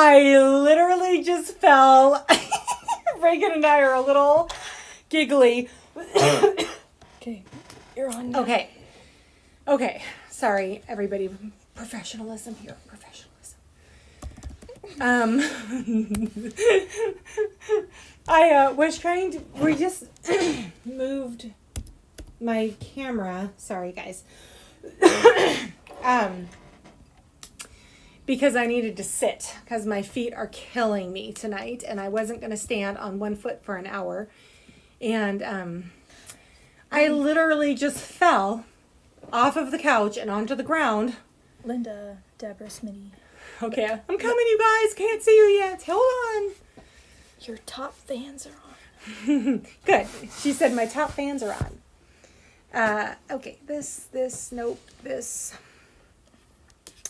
I literally just fell. Reagan and I are a little giggly. Okay, you're on now. Okay. Sorry, everybody. Professionalism here. I was trying to. We just moved my camera. Sorry, guys. Because I needed to sit because my feet are killing me tonight, and I wasn't going to stand on one foot for an hour, and I literally just fell off of the couch and onto the ground. Linda, Deborah, Smitty. Okay, I'm coming, you guys. Can't see you yet. Hold on. Your top fans are on. Good. She said my top fans are on. Okay, this.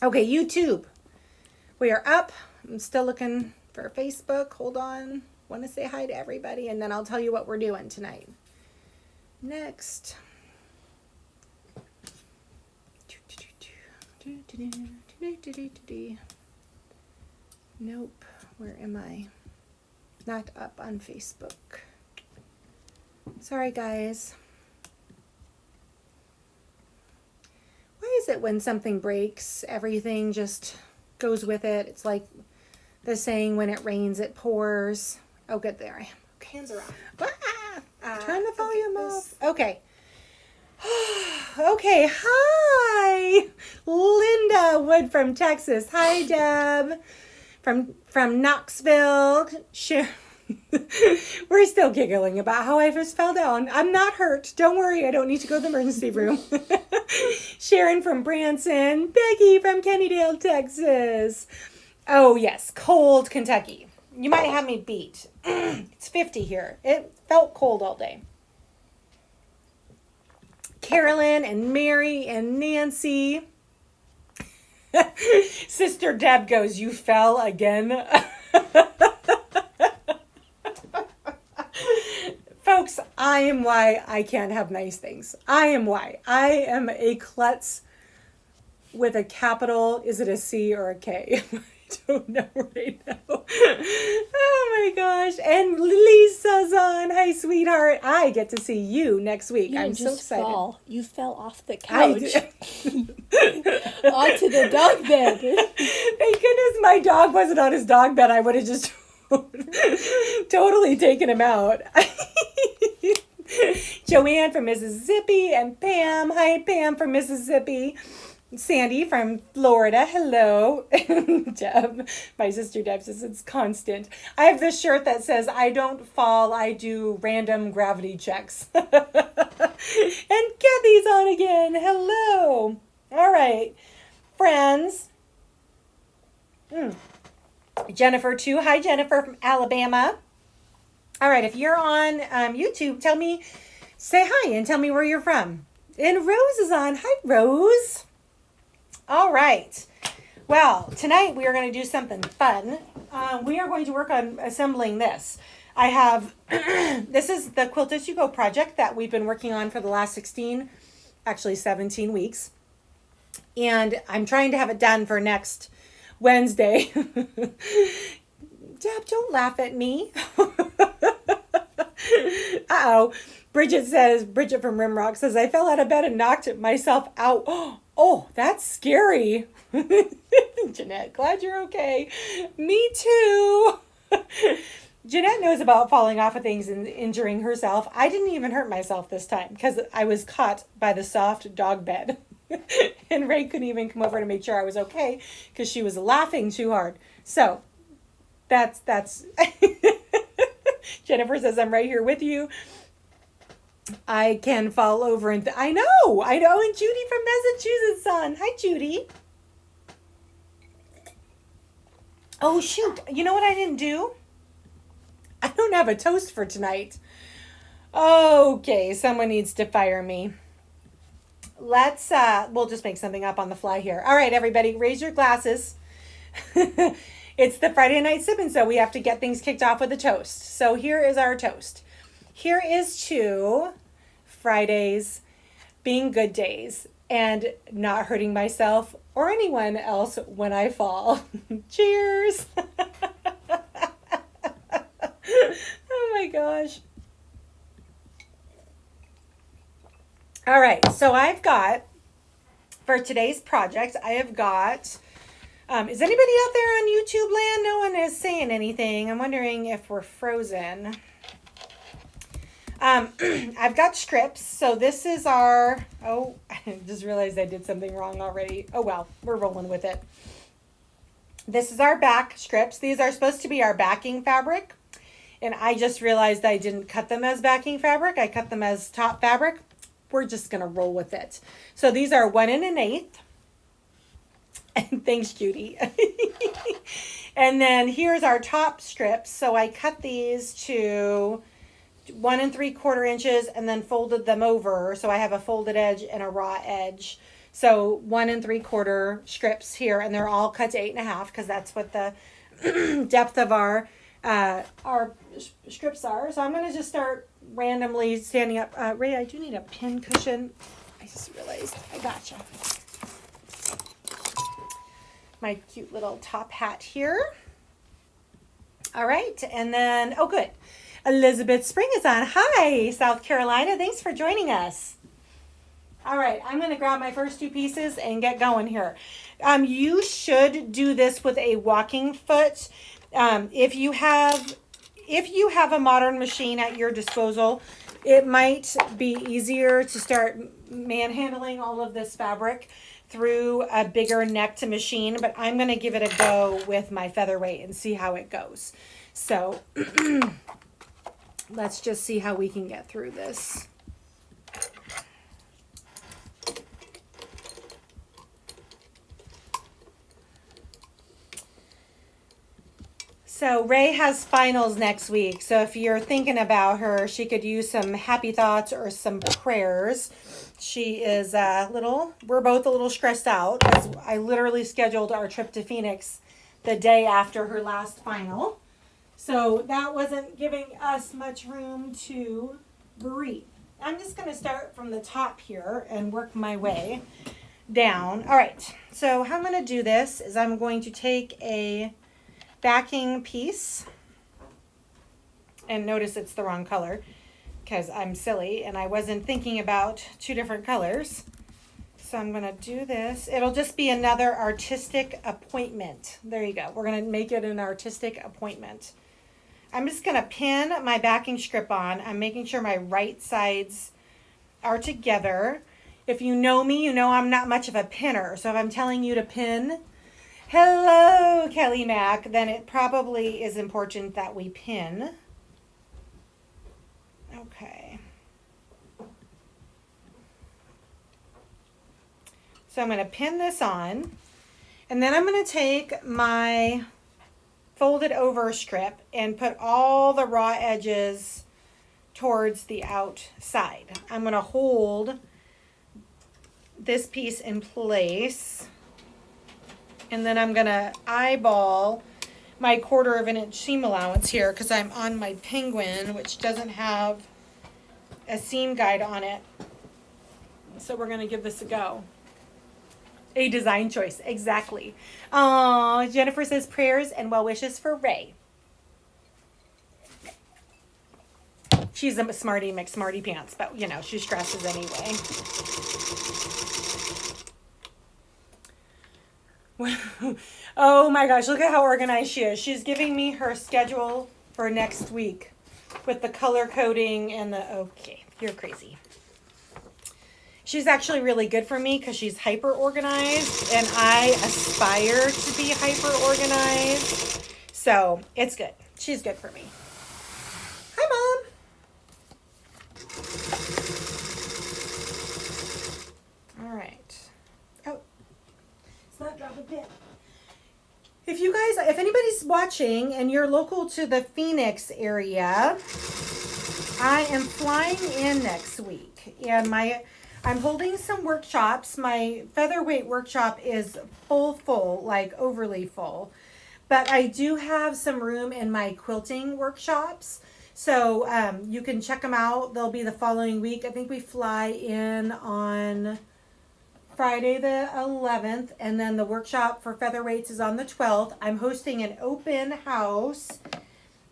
Okay, YouTube. We are up. I'm still looking for Facebook. Hold on. Want to say hi to everybody, and then I'll tell you what we're doing tonight. Next. Nope. Where am I? Not up on Facebook. Sorry, guys. Why is it when something breaks, everything just goes with it? It's like the saying, when it rains, it pours. Oh, good. There I am. Okay. Hands are on. Turn the volume off. Okay. Okay. Hi, Linda Wood from Texas. Hi, Deb from Knoxville. We're still giggling about how I just fell down. I'm not hurt. Don't worry. I don't need to go to the emergency room. Sharon from Branson. Becky from Kennydale, Texas. Oh, yes. Cold Kentucky. You might have me beat. It's 50 here. It felt cold all day. Carolyn and Mary and Nancy. Sister Deb goes, you fell again? Folks, I am why I can't have nice things. I am why. I am a klutz with a capital. Is it a C or a K? I don't know right now. Oh my gosh. And Lisa's on. Hi, sweetheart. I get to see you next week. I'm so excited. You fell off the couch onto the dog bed. Thank goodness my dog wasn't on his dog bed. I would have just totally taken him out. Joanne from Mississippi and Pam. Hi, Pam from Mississippi. Sandy from Florida. Hello. Deb. My sister Deb says it's constant. I have this shirt that says, I don't fall, I do random gravity checks. And Kathy's on again. Hello. All right. Friends. Jennifer too. Hi, Jennifer from Alabama. All right. If you're on YouTube, say hi and tell me where you're from. And Rose is on. Hi, Rose. All right. Well, tonight we are going to do something fun. We are going to work on assembling this. I have, this is the Quilt As You Go project that we've been working on for the last 17 weeks. And I'm trying to have it done for next Wednesday. Deb, don't laugh at me. Uh-oh. Bridget from Rimrock says, I fell out of bed and knocked myself out. Oh, that's scary. Jeanette, glad you're okay. Me too. Jeanette knows about falling off of things and injuring herself. I didn't even hurt myself this time because I was caught by the soft dog bed. And Ray couldn't even come over to make sure I was okay because she was laughing too hard. So that's Jennifer says, I'm right here with you. I can fall over and I know. And Judy from Massachusetts on. Hi, Judy. Oh, shoot. You know what I didn't do? I don't have a toast for tonight. Okay, someone needs to fire me. Let's, we'll just make something up on the fly here. All right, everybody, raise your glasses. It's the Friday night sip, and so we have to get things kicked off with a toast. So here is our toast. Here is to Fridays being good days and not hurting myself or anyone else when I fall. Cheers. gosh. All right, so I've got, for today's project, I have got, is anybody out there on YouTube land? No one is saying anything. I'm wondering if we're frozen. I've got strips. So this is our, oh, I just realized I did something wrong already. Oh, well, we're rolling with it. This is our back strips. These are supposed to be our backing fabric. And I just realized I didn't cut them as backing fabric. I cut them as top fabric. We're just going to roll with it. So these are 1 1/8. And thanks, Judy. And then here's our top strips. So I cut these to 1 3/4 inches and then folded them over. So I have a folded edge and a raw edge. So 1 3/4 strips here, and they're all cut to 8.5 because that's what the depth of our strips are. So I'm going to just start randomly standing up. Ray, I do need a pin cushion. I just realized. I gotcha. My cute little top hat here. All right, and then, oh good. Elizabeth Spring is on. Hi, South Carolina. Thanks for joining us. All right, I'm going to grab my first 2 pieces and get going here. You should do this with a walking foot. If you have a modern machine at your disposal, it might be easier to start manhandling all of this fabric through a bigger necked machine, but I'm going to give it a go with my featherweight and see how it goes. So let's just see how we can get through this. So Ray has finals next week. So if you're thinking about her, she could use some happy thoughts or some prayers. She is we're both a little stressed out as I literally scheduled our trip to Phoenix the day after her last final. So that wasn't giving us much room to breathe. I'm just going to start from the top here and work my way down. All right. So how I'm going to do this is I'm going to take a backing piece, and notice it's the wrong color because I'm silly and I wasn't thinking about 2 different colors. So I'm going to do this. It'll just be another artistic appointment. There you go. We're going to make it an artistic appointment. I'm just going to pin my backing strip on. I'm making sure my right sides are together. If you know me, you know I'm not much of a pinner. So if I'm telling you to pin, hello, Kelly Mack, then it probably is important that we pin. Okay. So I'm going to pin this on, and then I'm going to take my folded over strip and put all the raw edges towards the outside. I'm going to hold this piece in place. And then I'm going to eyeball my 1/4 inch seam allowance here because I'm on my Penguin, which doesn't have a seam guide on it. So we're going to give this a go. A design choice, exactly. Oh, Jennifer says prayers and well wishes for Ray. She's a smarty McSmarty pants, but you know, she stresses anyway. Oh my gosh, look at how organized she is. She's giving me her schedule for next week with the color coding and the, okay, you're crazy. She's actually really good for me because she's hyper organized and I aspire to be hyper organized. So it's good. She's good for me. Hi, Mom. All right. Oh, let's not drop a pin. If you guys, if anybody's watching and you're local to the Phoenix area, I am flying in next week and I'm holding some workshops. My featherweight workshop is full, like overly full. But I do have some room in my quilting workshops. So you can check them out. They'll be the following week. I think we fly in on Friday the 11th. And then the workshop for featherweights is on the 12th. I'm hosting an open house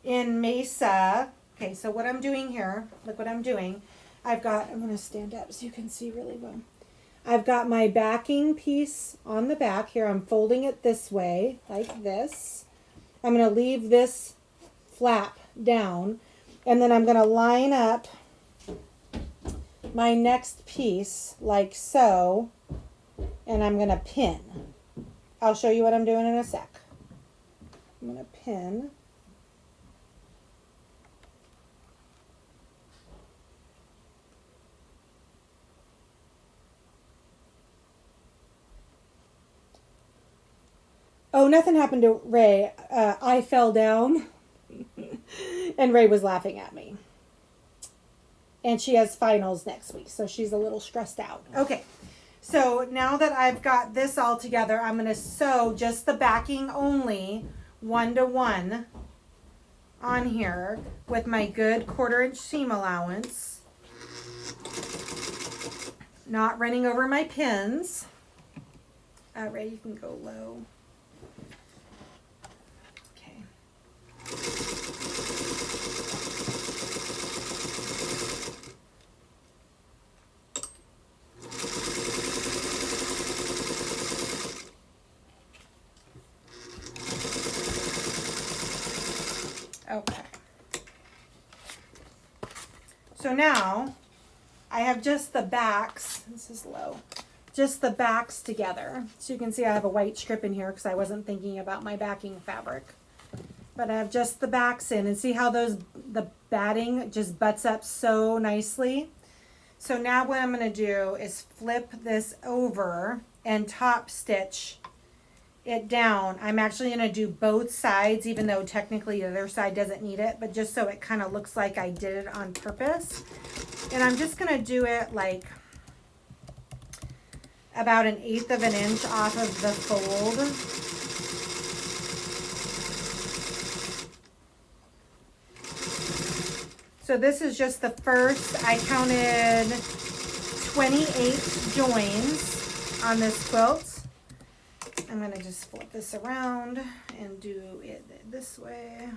in Mesa Okay, so what I'm doing here, look what I'm doing. I'm going to stand up so you can see really well. I've got my backing piece on the back here. I'm folding it this way, like this. I'm going to leave this flap down, and then I'm going to line up my next piece like so, and I'm going to pin. I'll show you what I'm doing in a sec. I'm going to pin. Oh, nothing happened to Ray. I fell down and Ray was laughing at me. And she has finals next week, so she's a little stressed out. Okay, so now that I've got this all together, I'm going to sew just the backing only 1-to-1 on here with my good 1/4-inch seam allowance. Not running over my pins. Ray, you can go low. Okay. So now I have just the backs. This is low. Just the backs together. So you can see I have a white strip in here because I wasn't thinking about my backing fabric. But I have just the backs in, and see how the batting just butts up so nicely. So now what I'm going to do is flip this over and top stitch it down. I'm actually going to do both sides, even though technically the other side doesn't need it, but just so it kind of looks like I did it on purpose. And I'm just going to do it like about 1/8 of an inch off of the fold. So this is just the first. I counted 28 joins on this quilt. I'm going to just flip this around and do it this way.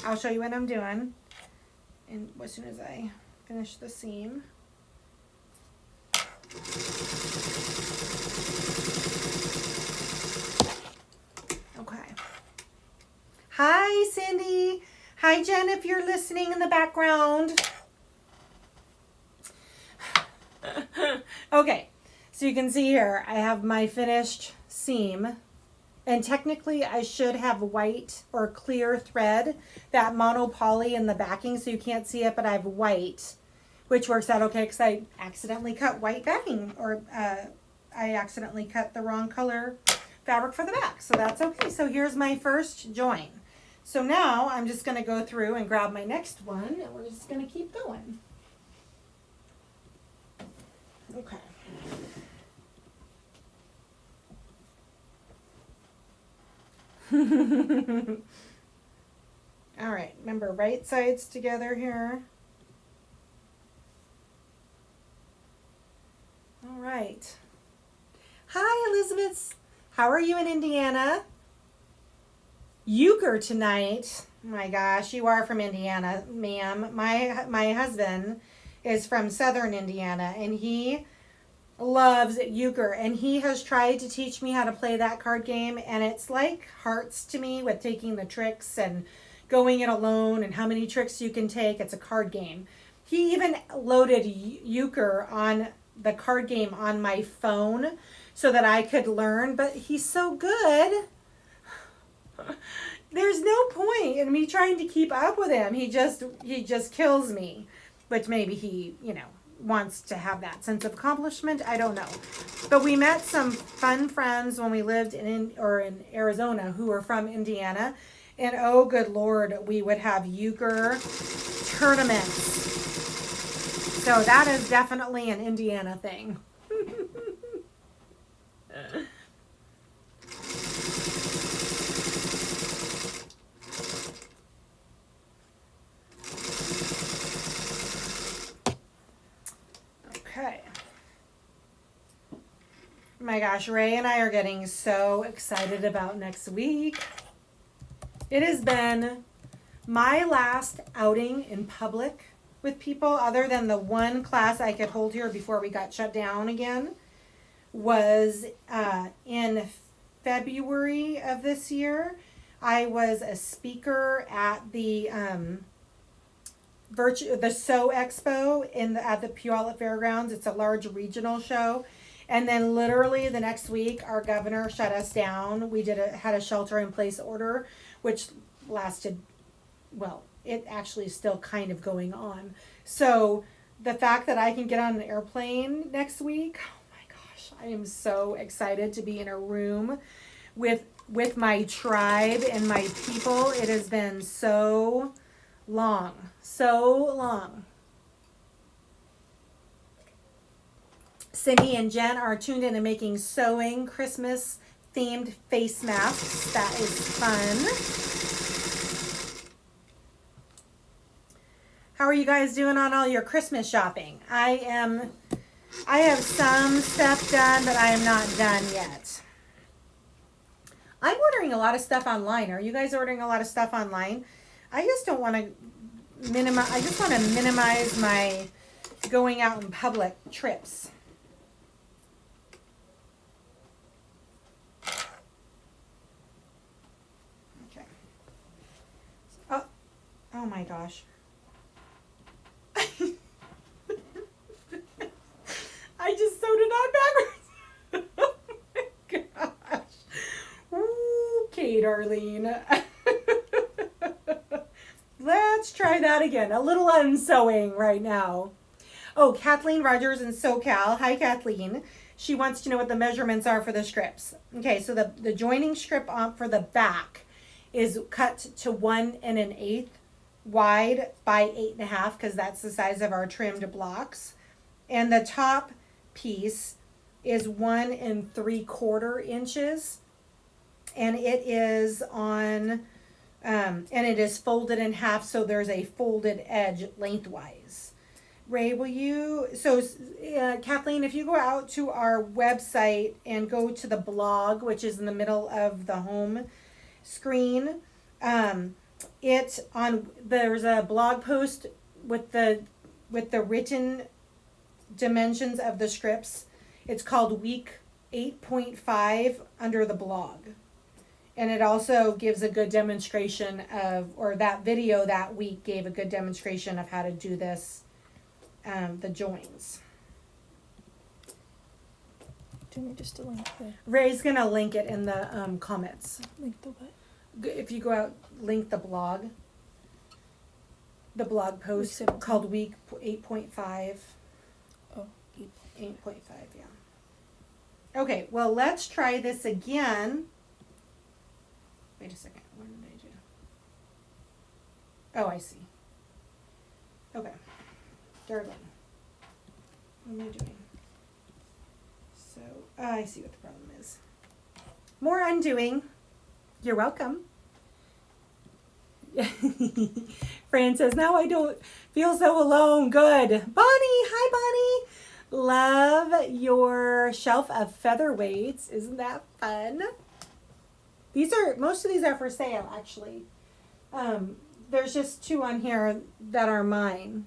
I'll show you what I'm doing and as soon as I finish the seam. Okay. Hi, Cindy. Hi, Jen, if you're listening in the background. Okay, so you can see here, I have my finished seam. And technically, I should have white or clear thread, that monopoly in the backing, so you can't see it, but I have white, which works out okay because I accidentally cut white backing, or I accidentally cut the wrong color fabric for the back. So that's okay. So here's my first join. So now I'm just going to go through and grab my next one, and we're just going to keep going. Okay. All right, remember right sides together here. All right. Hi, Elizabeth. How are you in Indiana? Euchre tonight. My gosh, you are from Indiana, ma'am. My husband is from Southern Indiana, and he loves euchre, and he has tried to teach me how to play that card game, and it's like hearts to me with taking the tricks and going it alone and how many tricks you can take. It's a card game. He even loaded euchre on the card game on my phone so that I could learn, but he's so good. There's no point in me trying to keep up with him. He just kills me, which maybe he, wants to have that sense of accomplishment. I don't know. But we met some fun friends when we lived in Arizona who were from Indiana. And oh, good Lord, we would have euchre tournaments. So that is definitely an Indiana thing. Okay. My gosh, Ray and I are getting so excited about next week. It has been my last outing in public with people, other than the one class I could hold here before we got shut down again, was in February of this year. I was a speaker at the SO Expo at the Puyallup Fairgrounds. It's a large regional show. And then literally the next week, our governor shut us down. We had a shelter in place order, which lasted, well, it actually is still kind of going on. So the fact that I can get on an airplane next week, oh my gosh, I am so excited to be in a room with my tribe and my people. It has been so long, so long. Cindy and Jen are tuned in and making sewing Christmas themed face masks. That is fun. How are you guys doing on all your Christmas shopping? I have some stuff done, but I am not done yet. I'm ordering a lot of stuff online. Are you guys ordering a lot of stuff online? I just don't want to minimize. I just want to minimize my going out in public trips. Okay. Oh my gosh. I just sewed it on backwards. Oh my gosh. Okay, Darlene. Let's try that again. A little unsewing right now. Oh, Kathleen Rogers in SoCal. Hi, Kathleen. She wants to know what the measurements are for the strips. Okay, so the joining strip for the back is cut to 1 1/8 wide by 8.5, because that's the size of our trimmed blocks. And the top piece is 1 3/4 inches. And it is on, and it is folded in half, so there's a folded edge lengthwise. Ray, will you, Kathleen, if you go out to our website and go to the blog, which is in the middle of the home screen, there's a blog post with the written dimensions of the strips. It's called week 8.5 under the blog. And it also gives a good demonstration that video that week gave a good demonstration of how to do this, the joins. Do you want me just to link the... Ray's going to link it in the comments. Link the what? If you go out, link the blog post called week 8.5. Oh, 8.5, yeah. Okay, well, let's try this again. Wait a second. What did I do? Oh, I see. Okay. Darlene. What am I doing? So, I see what the problem is. More undoing. You're welcome. Fran says, now I don't feel so alone. Good. Bonnie. Hi, Bonnie. Love your shelf of featherweights. Isn't that fun? Most of these are for sale, actually. There's just 2 on here that are mine.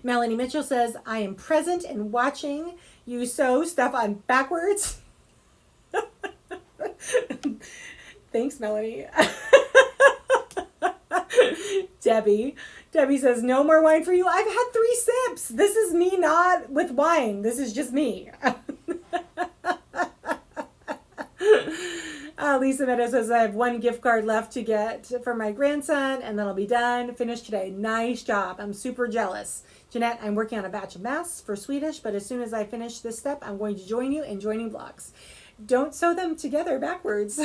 Melanie Mitchell says, I am present and watching you sew stuff on backwards. Thanks, Melanie. Debbie says, no more wine for you. I've had 3 sips. This is me not with wine. This is just me. Lisa Meadows says, I have 1 gift card left to get for my grandson, and then I'll be done. Finished today. Nice job. I'm super jealous. Jeanette, I'm working on a batch of masks for Swedish, but as soon as I finish this step, I'm going to join you in joining blocks. Don't sew them together backwards.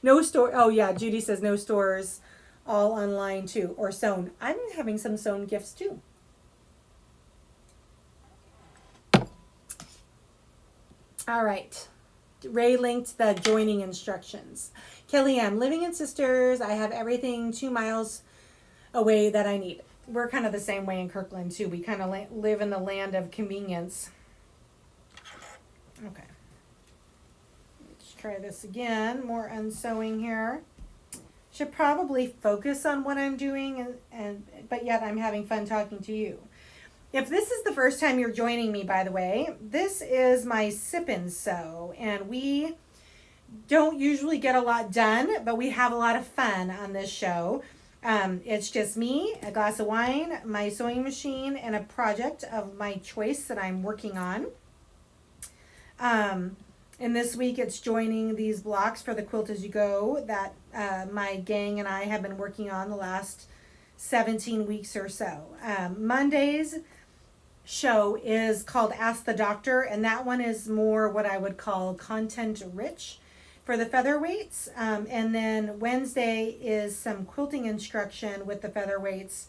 No store. Oh, yeah. Judy says no stores, all online too, or sewn. I'm having some sewn gifts too. All right. Ray linked the joining instructions. Kelly, I'm living in Sisters. I have everything 2 miles away that I need. we're kind of the same way in Kirkland too. We kind of live in the land of convenience. Okay. Let's try this again. More unsewing here. Should probably focus on what I'm doing, but yet I'm having fun talking to you. If this is the first time you're joining me, by the way, this is my Sip and Sew, and we don't usually get a lot done, but we have a lot of fun on this show. It's just me, a glass of wine, my sewing machine, and a project of my choice that I'm working on. And this week it's joining these blocks for the Quilt As You Go that my gang and I have been working on the last 17 weeks or so. Monday's show is called Ask the Doctor, and that one is more what I would call content rich for the featherweights. And then Wednesday is some quilting instruction with the featherweights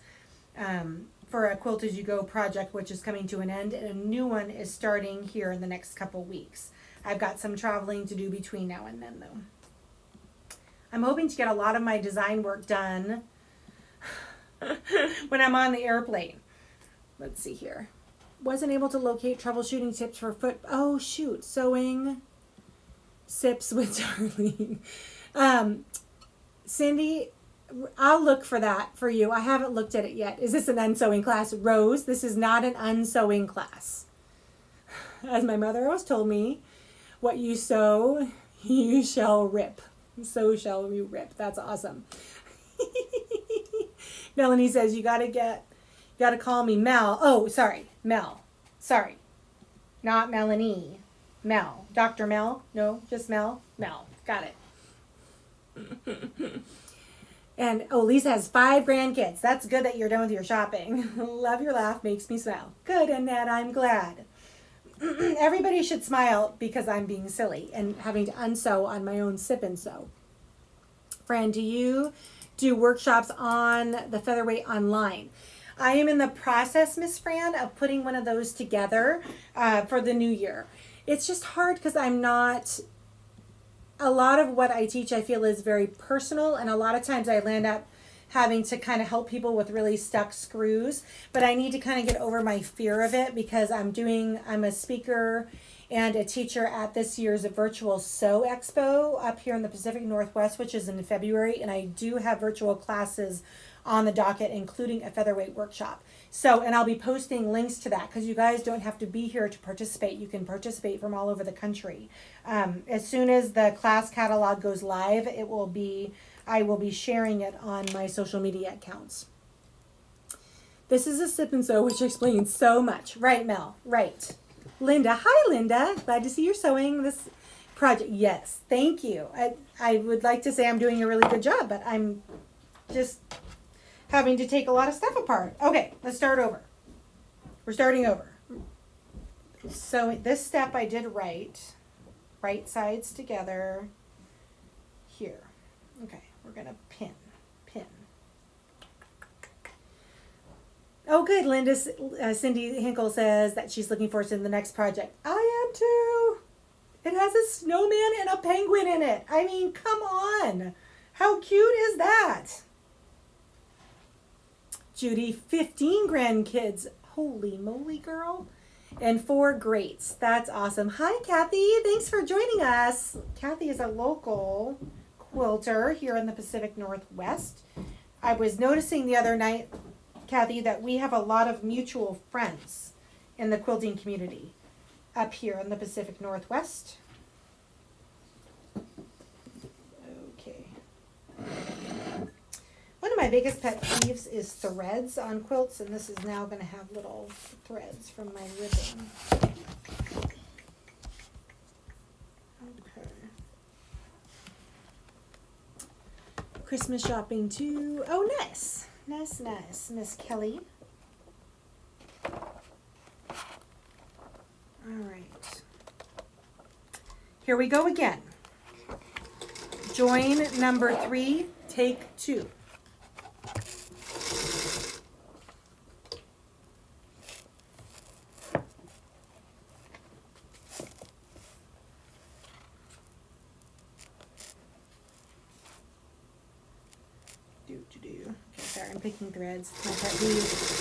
for a Quilt As You Go project, which is coming to an end, and a new one is starting here in the next couple weeks. I've got some traveling to do between now and then, though. I'm hoping to get a lot of my design work done when I'm on the airplane. Let's see here. Wasn't able to locate troubleshooting tips for foot. Oh, shoot. Sewing sips with Darlene. Cindy, I'll look for that for you. I haven't looked at it yet. Is this an unsewing class? Rose, this is not an unsewing class. As my mother always told me, what you sow, you shall rip. So shall you rip. That's awesome. Melanie says, you gotta call me Mel. Oh, sorry, Mel. Sorry. Not Melanie. Mel. Dr. Mel? No, just Mel? Mel. Got it. And, oh, Lisa has 5 grandkids. That's good that you're done with your shopping. Love your laugh, makes me smile. Good, Annette, I'm glad. Everybody should smile because I'm being silly and having to unsew on my own Sip and Sew. Fran, do you do workshops on the featherweight online? I am in the process, Miss Fran, of putting one of those together for the new year. It's just hard because I'm not, a lot of what I teach I feel is very personal, and a lot of times I land up having to kind of help people with really stuck screws, but I need to kind of get over my fear of it because I'm a speaker and a teacher at this year's Virtual Sew Expo up here in the Pacific Northwest, which is in February, and I do have virtual classes on the docket, including a featherweight workshop. So, and I'll be posting links to that because you guys don't have to be here to participate. You can participate from all over the country. As soon as the class catalog goes live, I will be sharing it on my social media accounts. This is a Sip and Sew, which explains so much. Right, Mel? Right. Linda. Hi, Linda. Glad to see you're sewing this project. Yes, thank you. I would like to say I'm doing a really good job, but I'm just having to take a lot of stuff apart. Okay, let's start over. We're starting over. So this step I did right sides together here. Okay, we're gonna pin. Oh, good. Linda, Cindy Hinkle says that she's looking forward to the next project. I am too. It has a snowman and a penguin in it. I mean, come on. How cute is that? Judy, 15 grandkids. Holy moly, girl. And 4 greats. That's awesome. Hi, Kathy. Thanks for joining us. Kathy is a local quilter here in the Pacific Northwest. I was noticing the other night, Kathy, that we have a lot of mutual friends in the quilting community up here in the Pacific Northwest. Okay. One of my biggest pet peeves is threads on quilts, and this is now going to have little threads from my ribbon. Okay. Christmas shopping too. Oh, nice. Nice, Miss Kelly. All right. Here we go again. Join number 3, take 2. Okay, sorry, I'm picking threads. My pet peeve.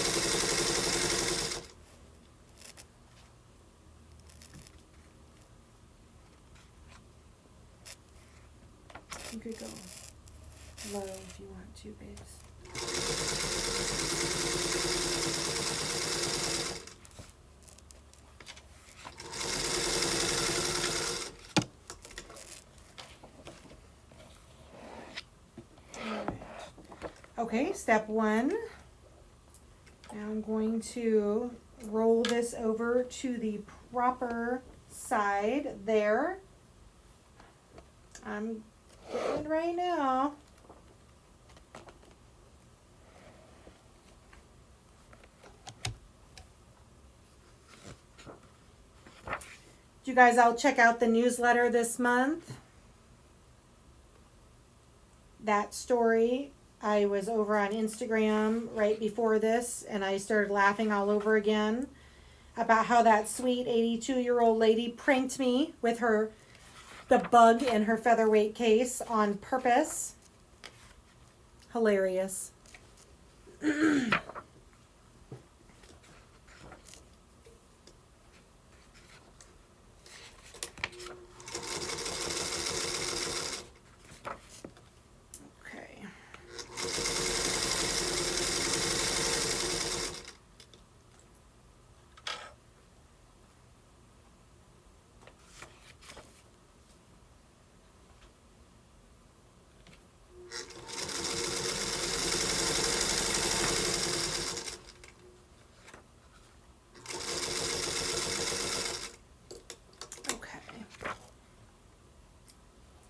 You could go low if you want to, babes. Okay, step one. Now I'm going to roll this over to the proper side there. I'm getting it right now. You guys all check out the newsletter this month. That story, I was over on Instagram right before this, and I started laughing all over again about how that sweet 82-year-old lady pranked me with the bug in her featherweight case on purpose. Hilarious.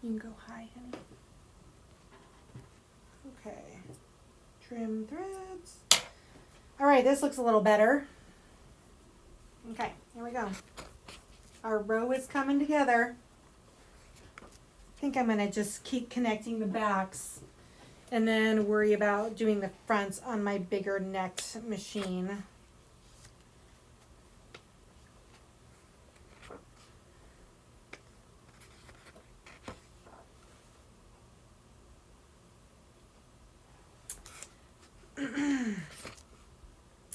You can go high, honey. Okay. Trim threads. All right, this looks a little better. Okay, here we go. Our row is coming together. I think I'm going to just keep connecting the backs and then worry about doing the fronts on my bigger necked machine.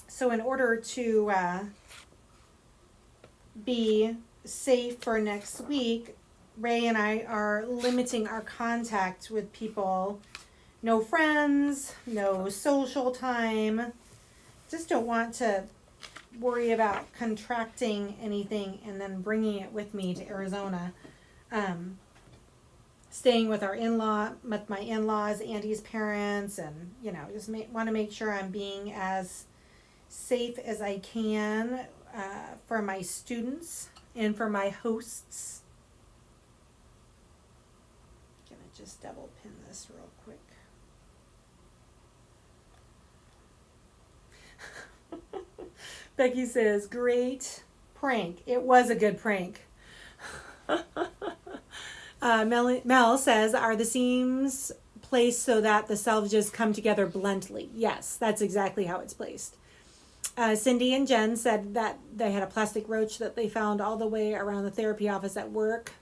So in order to be safe for next week, Ray and I are limiting our contact with people. No friends, no social time. Just don't want to worry about contracting anything and then bringing it with me to Arizona. Staying with my in-laws, Andy's parents, and just want to make sure I'm being as safe as I can for my students and for my hosts. Gonna just double pin this real quick. Becky says, great prank. It was a good prank. Mel says, are the seams placed so that the selvages come together bluntly? Yes, that's exactly how it's placed. Cindy and Jen said that they had a plastic roach that they found all the way around the therapy office at work.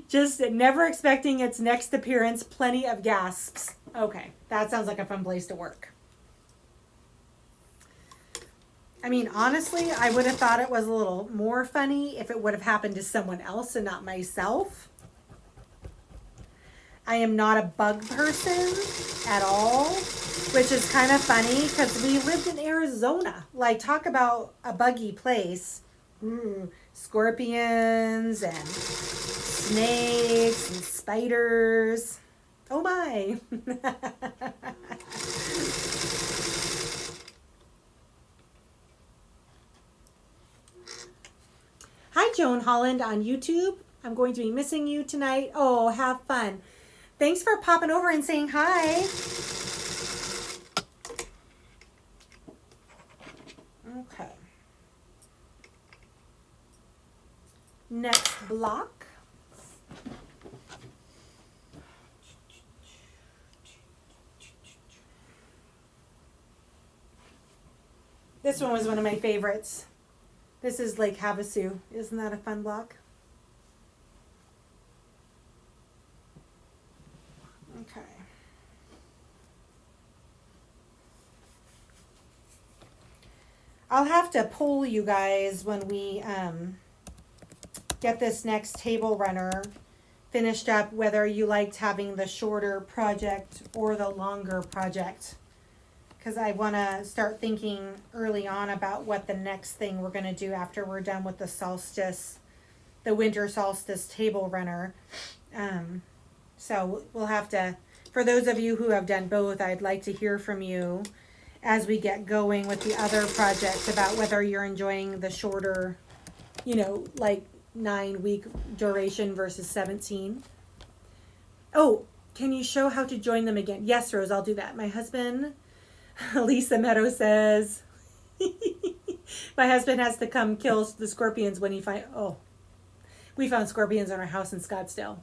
Just never expecting its next appearance. Plenty of gasps. Okay, that sounds like a fun place to work. I mean, honestly, I would have thought it was a little more funny if it would have happened to someone else and not myself. I am not a bug person at all, which is kind of funny because we lived in Arizona. Like, talk about a buggy place. Scorpions and snakes and spiders. Oh my. Hi, Joan Holland on YouTube. I'm going to be missing you tonight. Oh, have fun. Thanks for popping over and saying hi. Okay. Next block. This one was one of my favorites. This is Lake Havasu. Isn't that a fun block? Okay. I'll have to poll you guys when we get this next table runner finished up, whether you liked having the shorter project or the longer project. Because I want to start thinking early on about what the next thing we're going to do after we're done with the solstice, the winter solstice table runner. So we'll have to, for those of you who have done both, I'd like to hear from you as we get going with the other projects about whether you're enjoying the shorter, like 9-week duration versus 17. Oh, can you show how to join them again? Yes, Rose, I'll do that. My husband, Lisa Meadows says, my husband has to come kill the scorpions when we found scorpions in our house in Scottsdale.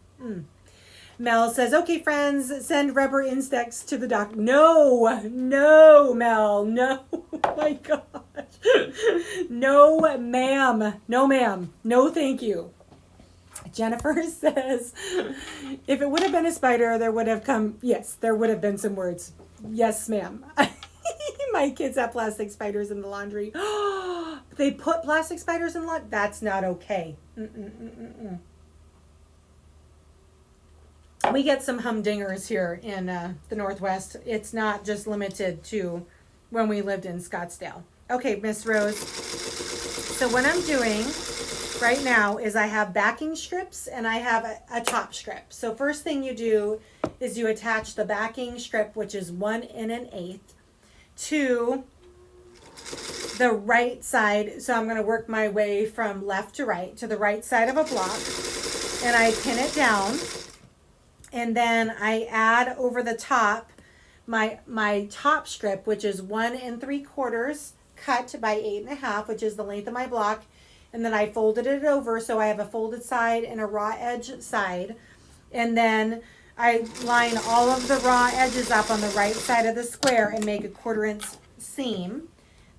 Mel says, okay, friends, send rubber insects to the doc. No, Mel, no. Oh my gosh. No, ma'am. No, ma'am. No, thank you. Jennifer says, if it would have been a spider, there would have been some words. Yes, ma'am. My kids have plastic spiders in the laundry. They put plastic spiders in the laundry? That's not okay. We get some humdingers here in the Northwest. It's not just limited to when we lived in Scottsdale. Okay, Miss Rose. So what I'm doing right now is I have backing strips and I have a top strip. So first thing you do is you attach the backing strip, which is 1 1/8, to the right side. So I'm going to work my way from left to right to the right side of a block, and I pin it down. And then I add over the top my top strip, which is 1 3/4 cut by 8 1/2, which is the length of my block. And then I folded it over, so I have a folded side and a raw edge side. And then I line all of the raw edges up on the right side of the square and make a 1/4 inch seam.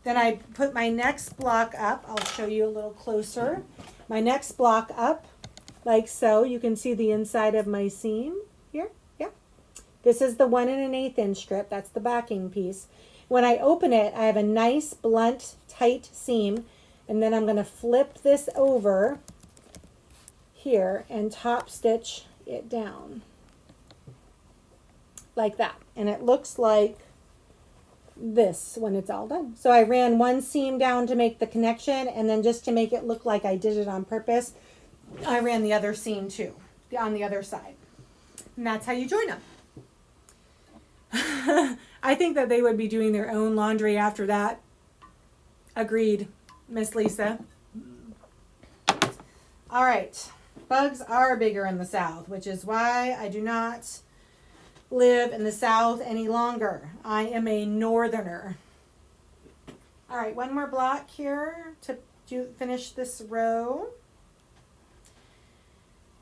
Then I put my next block up. I'll show you a little closer. My next block up, like so. You can see the inside of my seam here. Yeah. This is the 1 1/8 inch strip. That's the backing piece. When I open it, I have a nice blunt, tight seam. And then I'm going to flip this over here and top stitch it down. Like that. And it looks like this when it's all done. So I ran one seam down to make the connection, and then just to make it look like I did it on purpose, I ran the other seam too, on the other side. And that's how you join them. I think that they would be doing their own laundry after that. Agreed, Miss Lisa. All right. Bugs are bigger in the South, which is why I do not live in the South any longer. I am a northerner. All right, one more block here to finish this row.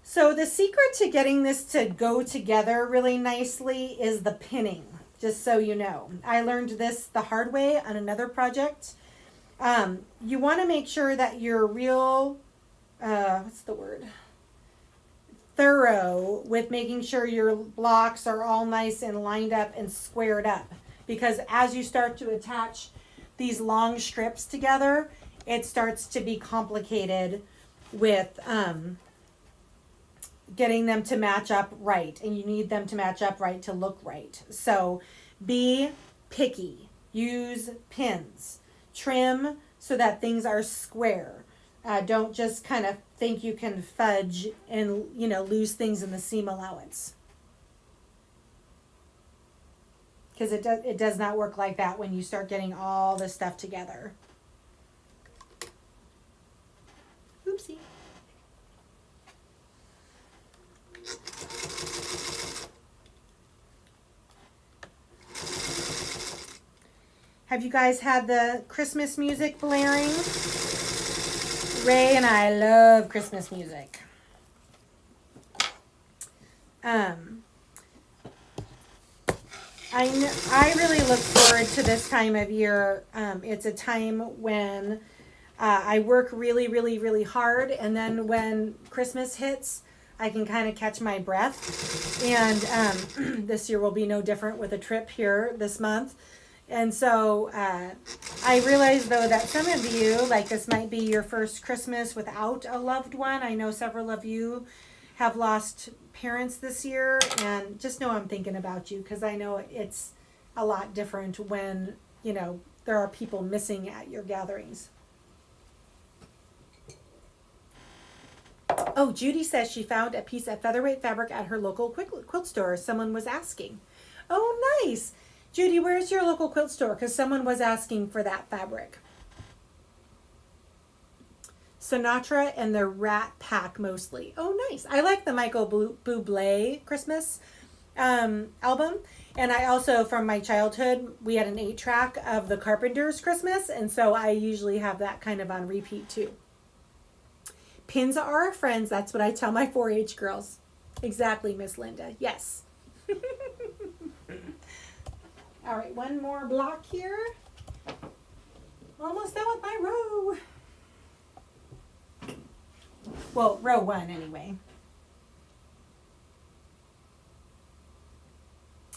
So the secret to getting this to go together really nicely is the pinning, just so you know. I learned this the hard way on another project. You want to make sure that you're real, thorough with making sure your blocks are all nice and lined up and squared up. Because as you start to attach these long strips together, it starts to be complicated with getting them to match up right. And you need them to match up right to look right. So be picky. Use pins. Trim so that things are square. Don't just kind of think you can fudge and, lose things in the seam allowance. Because it does not work like that when you start getting all this stuff together. Oopsie. Have you guys had the Christmas music blaring? Ray and I love Christmas music. I really look forward to this time of year. It's a time when I work really, really, really hard, and then when Christmas hits, I can kind of catch my breath. And this year will be no different with a trip here this month. And so I realize, though, that some of you, like this might be your first Christmas without a loved one. I know several of you have lost parents this year, and just know I'm thinking about you because I know it's a lot different when, there are people missing at your gatherings. Oh, Judy says she found a piece of featherweight fabric at her local quilt store. Someone was asking. Oh, nice. Judy, where's your local quilt store? Because someone was asking for that fabric. Sinatra and the Rat Pack mostly. Oh, nice. I like the Michael Bublé Christmas album. And I also, from my childhood, we had an 8-track of the Carpenters Christmas. And so I usually have that kind of on repeat too. Pins are our friends. That's what I tell my 4-H girls. Exactly, Miss Linda. Yes. All right, one more block here. Almost done with my row. Well, row 1 anyway.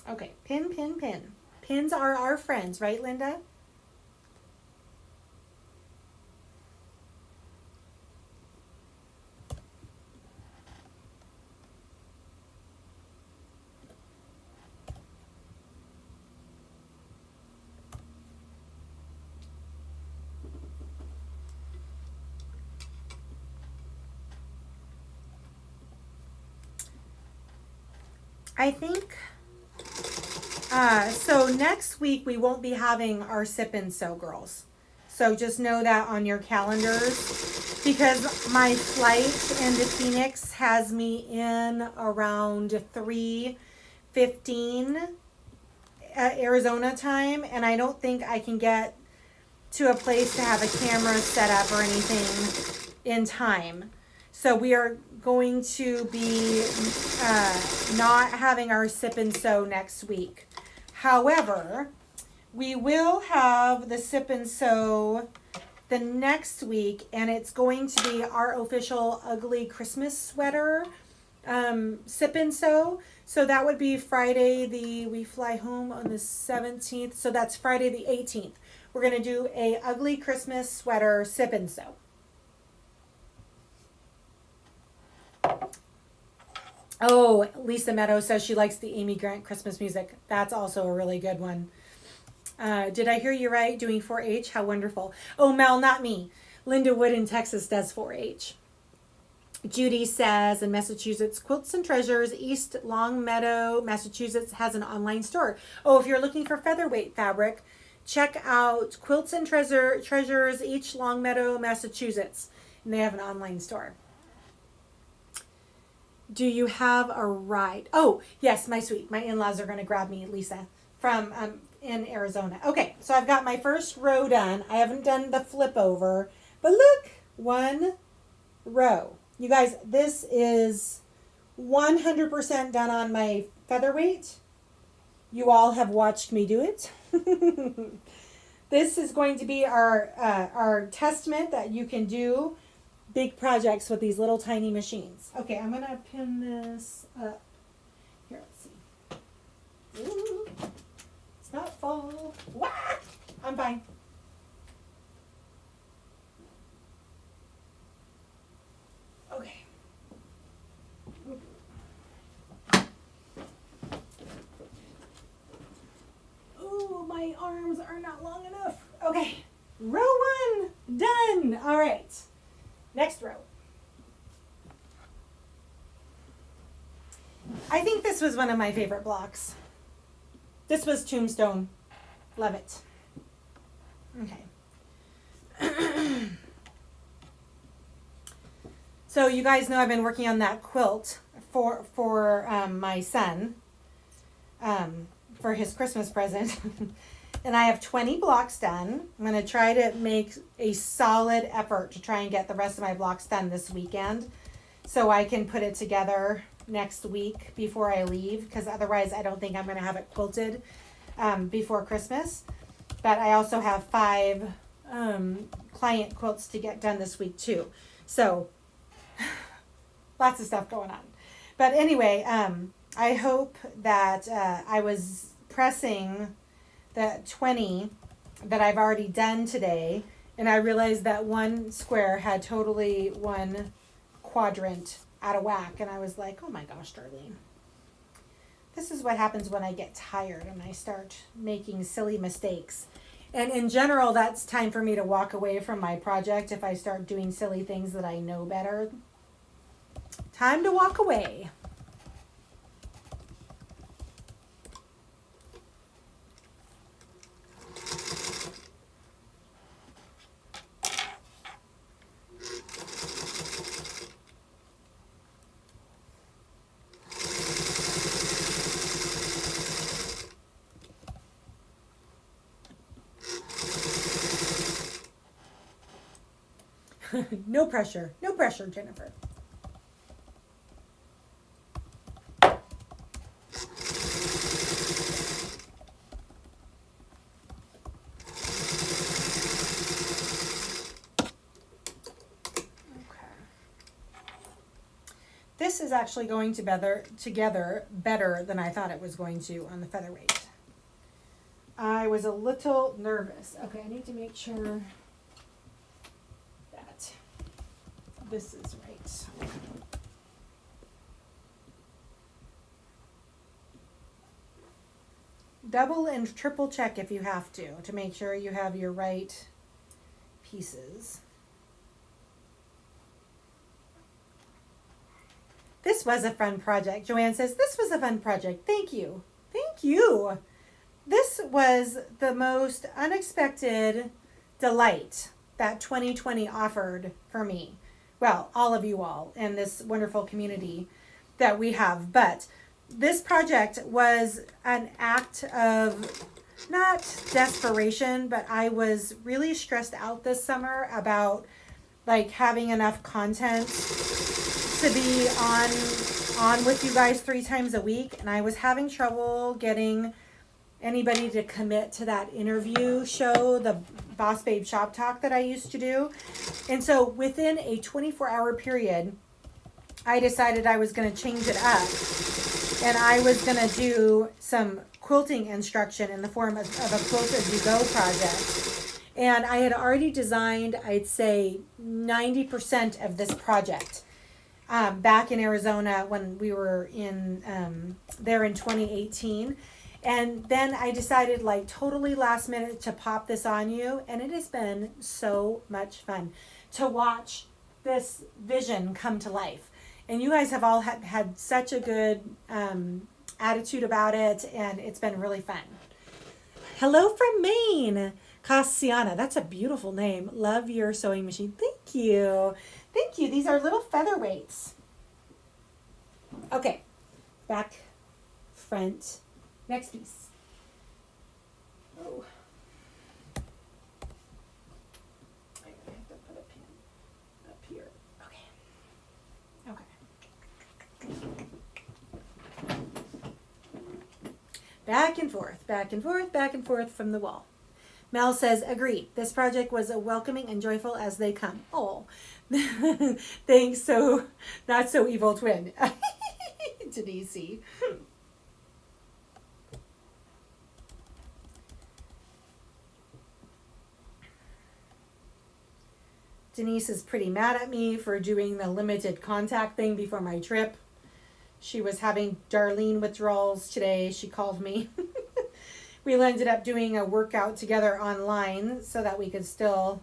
Okay, pin, pin, pin. Pins are our friends, right, Linda? I think, so next week we won't be having our sip and sew, girls. So just know that on your calendars, because my flight into Phoenix has me in around 3:15 Arizona time, and I don't think I can get to a place to have a camera set up or anything in time. So we are going to be not having our sip and sew next week. However, we will have the sip and sew the next week, and it's going to be our official ugly Christmas sweater sip and sew. So that would be Friday we fly home on the 17th. So that's Friday the 18th. We're going to do a ugly Christmas sweater sip and sew. Oh, Lisa Meadows says she likes the Amy Grant Christmas music. That's also a really good one. Did I hear you right? Doing 4-H? How wonderful. Oh, Mel, not me. Linda Wood in Texas does 4-H. Judy says in Massachusetts, Quilts and Treasures, East Longmeadow, Massachusetts has an online store. Oh, if you're looking for featherweight fabric, check out Quilts and Treasures, East Longmeadow, Massachusetts. And they have an online store. Do you have a ride? Oh, yes, my sweet. My in-laws are going to grab me, Lisa, from in Arizona. Okay, so I've got my first row done. I haven't done the flip over, but look, one row. You guys, this is 100% done on my featherweight. You all have watched me do it. This is going to be our testament that you can do big projects with these little tiny machines. Okay, I'm going to pin this up. Here, let's see. Ooh, it's not full. Wah! I'm fine. Okay. Ooh, my arms are not long enough. Okay, row 1 done. All right. Next row. I think this was one of my favorite blocks. This was Tombstone. Love it. Okay. So you guys know I've been working on that quilt for my son for his Christmas present. And I have 20 blocks done. I'm going to try to make a solid effort to try and get the rest of my blocks done this weekend so I can put it together next week before I leave, because otherwise I don't think I'm going to have it quilted before Christmas. But I also have 5 client quilts to get done this week too. So lots of stuff going on. But anyway, I hope that I was pressing the 20 that I've already done today, and I realized that one square had totally one quadrant out of whack, and I was like, oh my gosh, Darlene. This is what happens when I get tired and I start making silly mistakes. And in general, that's time for me to walk away from my project if I start doing silly things that I know better. Time to walk away. No pressure. No pressure, Jennifer. This is actually going together better than I thought it was going to on the featherweight. I was a little nervous. Okay, I need to make sure that this is right. Double and triple check if you have to make sure you have your right pieces. This was a fun project. Joanne says, this was a fun project. Thank you. Thank you. This was the most unexpected delight that 2020 offered for me. Well, all of you all in this wonderful community that we have. But this project was an act of not desperation, but I was really stressed out this summer about like having enough content to be on with you guys 3 times a week, and I was having trouble getting anybody to commit to that interview show, the Boss Babe Shop Talk that I used to do. And so within a 24-hour period, I decided I was going to change it up, and I was going to do some quilting instruction in the form of a Quilt As You Go project. And I had already designed, I'd say, 90% of this project. Back in Arizona when we were in there in 2018. And then I decided like totally last minute to pop this on you. And it has been so much fun to watch this vision come to life. And you guys have all had such a good attitude about it. And it's been really fun. Hello from Maine. Cassiana. That's a beautiful name. Love your sewing machine. Thank you. Thank you. These are little featherweights. Okay. Back, front, next piece. Oh. I have to put a pin up here. Okay. Back and forth, back and forth, back and forth from the wall. Mel says, agreed. This project was welcoming and joyful as they come. Oh, thanks. So, not so evil twin. Denise. Denise is pretty mad at me for doing the limited contact thing before my trip. She was having Darlene withdrawals today. She called me. We ended up doing a workout together online so that we could still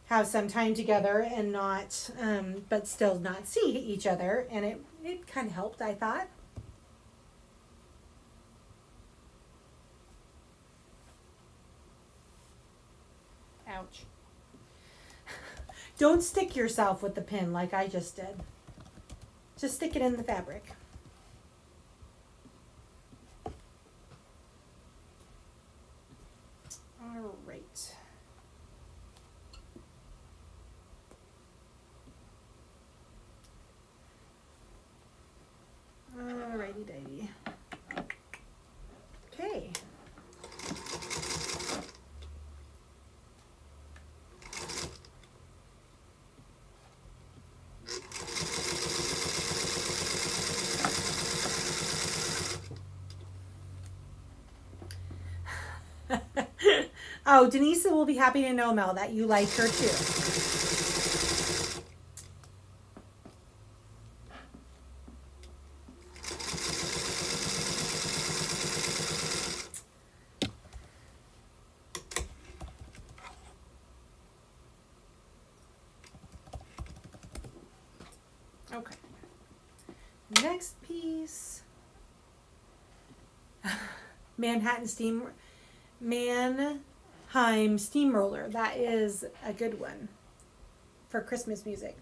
have some time together and not, but still not see each other. And it kind of helped, I thought. Ouch. Don't stick yourself with the pin like I just did. Just stick it in the fabric. All right. Alrighty dighty. Okay. Oh, Denise will be happy to know, Mel, that you like her too. Okay. Next piece. Mannheim Steamroller. That is a good one for Christmas music.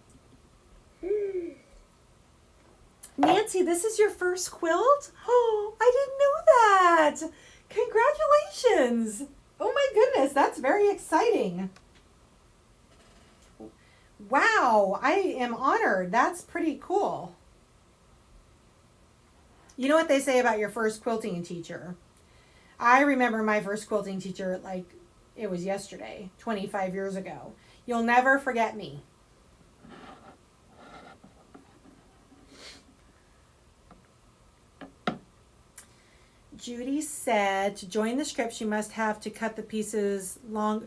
Nancy, this is your first quilt? Oh, I didn't know that. Congratulations. Oh my goodness, that's very exciting. Wow, I am honored. That's pretty cool. You know what they say about your first quilting teacher? I remember my first quilting teacher like it was yesterday, 25 years ago. You'll never forget me. Judy said to join the script, you must have to cut the pieces long.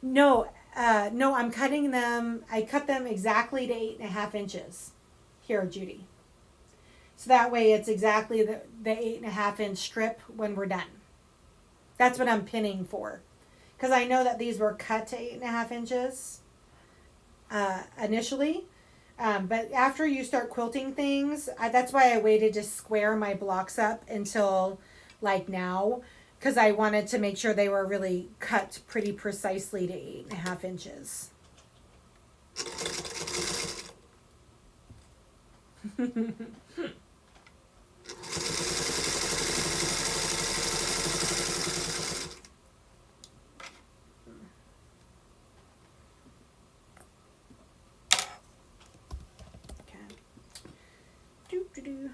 No, I'm cutting them. I cut them exactly to 8.5 inches. Here, Judy. So that way it's exactly the 8.5 inch strip when we're done. That's what I'm pinning for. Because I know that these were cut to 8.5 inches initially. But after you start quilting things, that's why I waited to square my blocks up until like now. Because I wanted to make sure they were really cut pretty precisely to 8.5 inches. Do.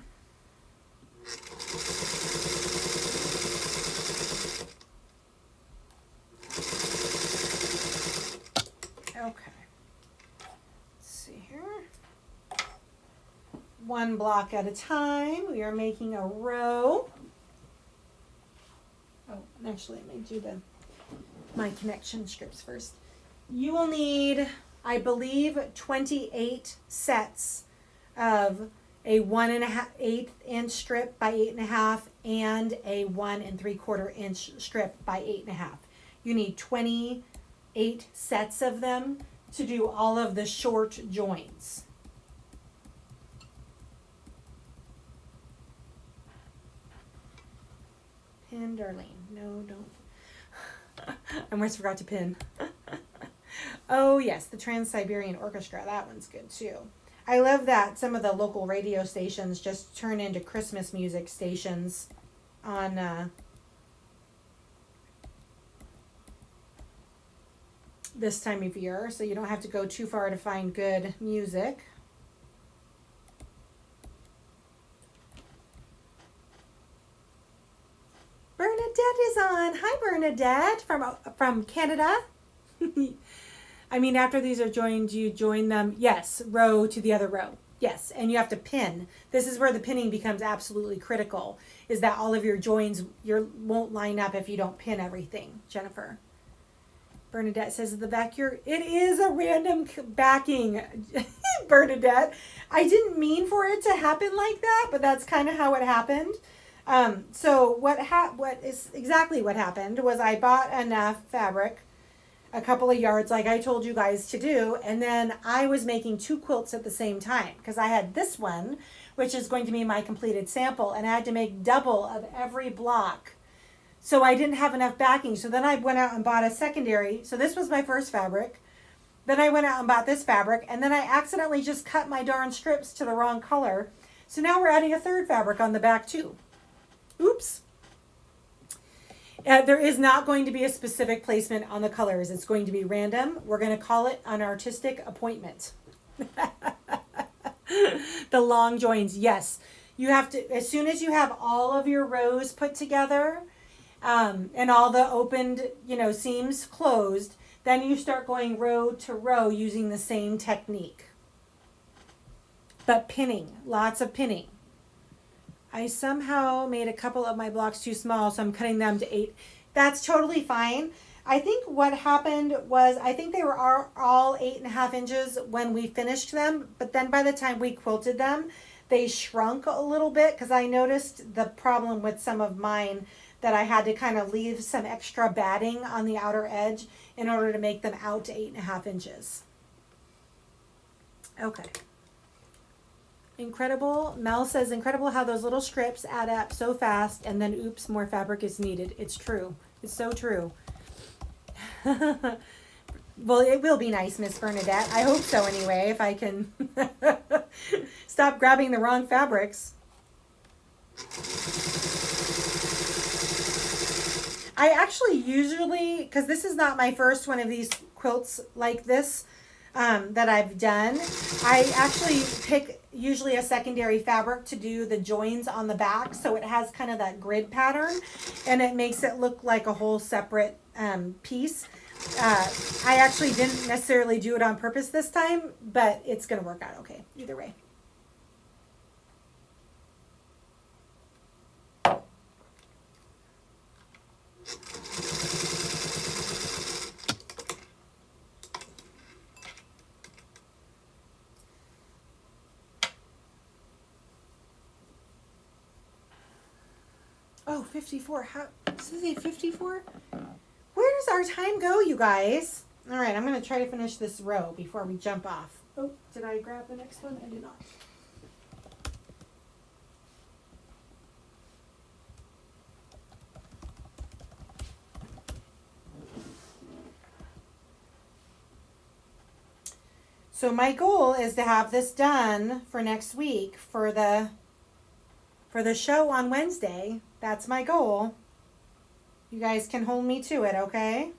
Okay. Let's see here. One block at a time. We are making a row. Oh, actually, let me do my connection strips first. You will need, I believe, 28 sets of a 1.5 inch strip by 8.5 and a 1 3/4 inch strip by 8.5. You need 28 sets of them to do all of the short joins. Pin, Darlene. No, don't. I almost forgot to pin. Oh yes, the Trans-Siberian Orchestra. That one's good too. I love that some of the local radio stations just turn into Christmas music stations on this time of year, so you don't have to go too far to find good music. Bernadette is on. Hi, Bernadette from Canada. I mean, after these are joined, you join them, yes, row to the other row. Yes, and you have to pin. This is where the pinning becomes absolutely critical, is that all of your joins won't line up if you don't pin everything, Jennifer. Bernadette says at the back, it is a random backing, Bernadette. I didn't mean for it to happen like that, but that's kind of how it happened. So what is exactly what happened was I bought enough fabric, a couple of yards like I told you guys to do, and then I was making 2 quilts at the same time because I had this one, which is going to be my completed sample, and I had to make double of every block. So I didn't have enough backing. So then I went out and bought a secondary. So this was my first fabric. Then I went out and bought this fabric, and then I accidentally just cut my darn strips to the wrong color. So now we're adding a third fabric on the back too. Oops. There is not going to be a specific placement on the colors. It's going to be random. We're going to call it an artistic appointment. The long joins, yes. You have to, as soon as you have all of your rows put together and all the opened, seams closed, then you start going row to row using the same technique. But pinning, lots of pinning. I somehow made a couple of my blocks too small, so I'm cutting them to 8. That's totally fine. I think what happened was I think they were all 8.5 inches when we finished them, but then by the time we quilted them, they shrunk a little bit because I noticed the problem with some of mine that I had to kind of leave some extra batting on the outer edge in order to make them out to 8.5 inches. Okay. Incredible. Mel says, incredible how those little strips add up so fast and then oops, more fabric is needed. It's true. It's so true. Well, it will be nice, Miss Bernadette. I hope so anyway, if I can stop grabbing the wrong fabrics. I actually usually, because this is not my first one of these quilts like this that I've done, I actually pick usually a secondary fabric to do the joins on the back, so it has kind of that grid pattern, and it makes it look like a whole separate piece. I actually didn't necessarily do it on purpose this time, but it's going to work out okay either way. Oh, 54. How does it say 54? Where does our time go, you guys? All right, I'm going to try to finish this row before we jump off. Oh, did I grab the next one? I did not. So my goal is to have this done for next week for the show on Wednesday. That's my goal. You guys can hold me to it, okay?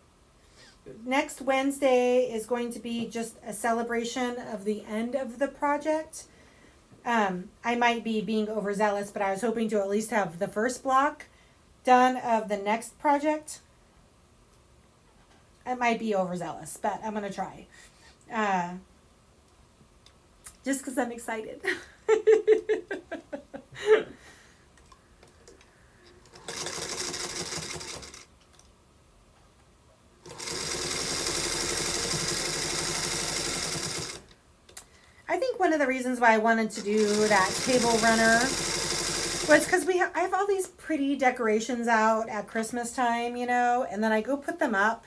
Next Wednesday is going to be just a celebration of the end of the project. I might be being overzealous, but I was hoping to at least have the first block done of the next project. I might be overzealous, but I'm going to try. Just because I'm excited. I think one of the reasons why I wanted to do that table runner was because I have all these pretty decorations out at Christmas time, you know, and then I go put them up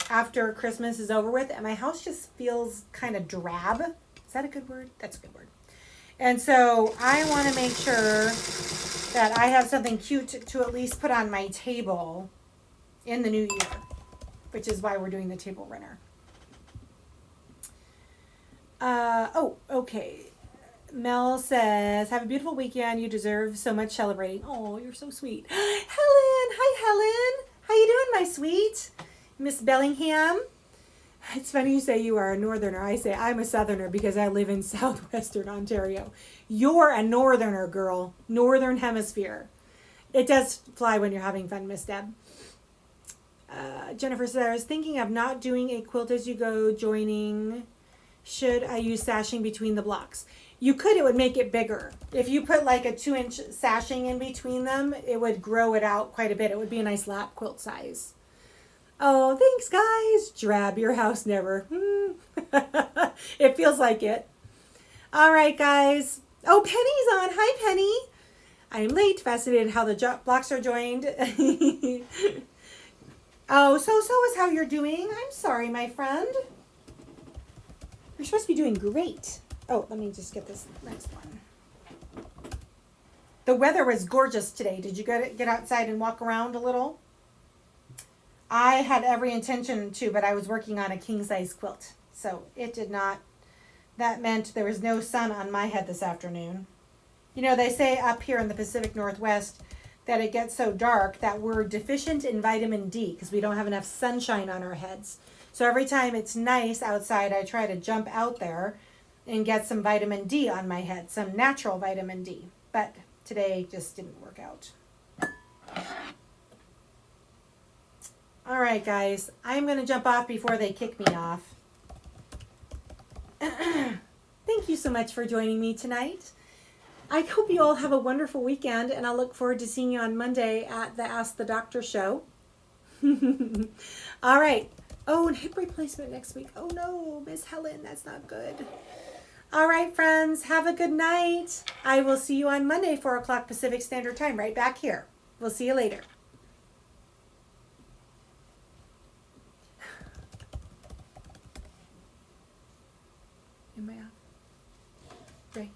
after Christmas is over with, and my house just feels kind of drab. Is that a good word? That's a good word. And so I want to make sure that I have something cute to at least put on my table in the new year, which is why we're doing the table runner. Oh, okay. Mel says, have a beautiful weekend. You deserve so much celebrating. Oh, you're so sweet. Helen. Hi, Helen. How you doing, my sweet? Miss Bellingham. It's funny you say you are a northerner. I say I'm a southerner because I live in southwestern Ontario. You're a northerner, girl. Northern hemisphere. It does fly when you're having fun, Miss Deb. Jennifer says, I was thinking of not doing a quilt as you go joining. Should I use sashing between the blocks? You could. It would make it bigger. If you put like a 2-inch sashing in between them, it would grow it out quite a bit. It would be a nice lap quilt size. Oh, thanks, guys. Drab, your house never. It feels like it. All right, guys. Oh, Penny's on. Hi, Penny. I'm late. Fascinated how the blocks are joined. Oh, so is how you're doing. I'm sorry, my friend. You're supposed to be doing great. Oh, let me just get this next one. The weather was gorgeous today. Did you get outside and walk around a little? I had every intention to, but I was working on a king-size quilt. So it did not. That meant there was no sun on my head this afternoon. You know, they say up here in the Pacific Northwest that it gets so dark that we're deficient in vitamin D because we don't have enough sunshine on our heads. So every time it's nice outside, I try to jump out there and get some vitamin D on my head, some natural vitamin D. But today just didn't work out. All right, guys, I'm going to jump off before they kick me off. Thank you so much for joining me tonight. I hope you all have a wonderful weekend, and I'll look forward to seeing you on Monday at the Ask the Doctor show. All right. Oh, and hip replacement next week. Oh no, Miss Helen, that's not good. All right, friends, have a good night. I will see you on Monday, 4 o'clock Pacific Standard Time, right back here. We'll see you later. Am I off? Ray.